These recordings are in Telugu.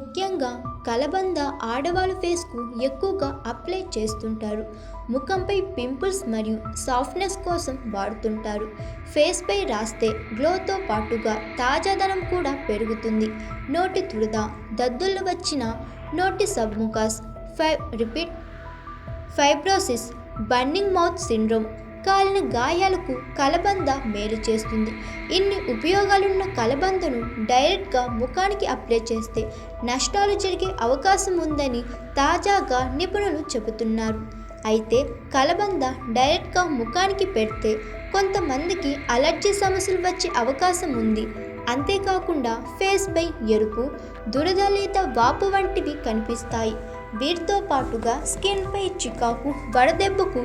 ముఖ్యంగా కలబంద ఆడవాళ్ళ ఫేస్కు ఎక్కువగా అప్లై చేస్తుంటారు. ముఖంపై పింపుల్స్ మరియు సాఫ్ట్నెస్ కోసం వాడుతుంటారు. ఫేస్పై రాస్తే గ్లోతో పాటుగా తాజాదనం కూడా పెరుగుతుంది. నోటి దురద, దద్దుర్లు వచ్చిన నోటి సబ్ముకస్, ఫైబ్రోసిస్, బర్నింగ్ మౌత్ సిండ్రోమ్, కాలిన గాయాలకు కలబంద మేలు చేస్తుంది. ఇన్ని ఉపయోగాలున్న కలబందను డైరెక్ట్గా ముఖానికి అప్లై చేస్తే నష్టాలు జరిగే అవకాశం ఉందని తాజాగా నిపుణులు చెబుతున్నారు. అయితే కలబంద డైరెక్ట్గా ముఖానికి పెడితే కొంతమందికి అలర్జీ సమస్యలు వచ్చే అవకాశం ఉంది. అంతేకాకుండా ఫేస్పై ఎరుపు, దురద లేదా వాపు వంటివి కనిపిస్తాయి. వీటితో పాటుగా స్కిన్పై చికాకు, వడదెబ్బకు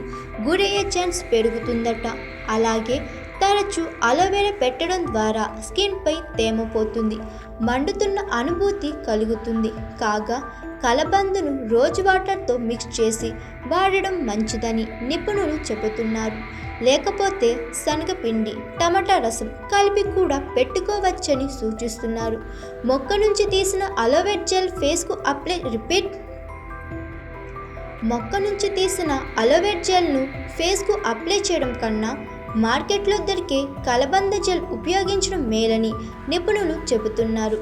గురయ్యే ఛాన్స్ పెరుగుతుందట. అలాగే తరచూ అలోవెరా పెట్టడం ద్వారా స్కిన్పై తేమ పోతుంది, మండుతున్న అనుభూతి కలుగుతుంది. కాగా కలబందను రోజు వాటర్తో మిక్స్ చేసి వాడడం మంచిదని నిపుణులు చెబుతున్నారు. లేకపోతే శనగపిండి, టమాటా రసం కలిపి కూడా పెట్టుకోవచ్చని సూచిస్తున్నారు. మొక్క నుంచి తీసిన అలోవెరా జెల్ ఫేస్కు అప్లై మొక్క నుంచి తీసిన అలోవెరా జెల్ను ఫేస్కు అప్లై చేయడం కన్నా మార్కెట్లో దొరికే కలబంద జెల్ ఉపయోగించడం మేలని నిపుణులు చెబుతున్నారు.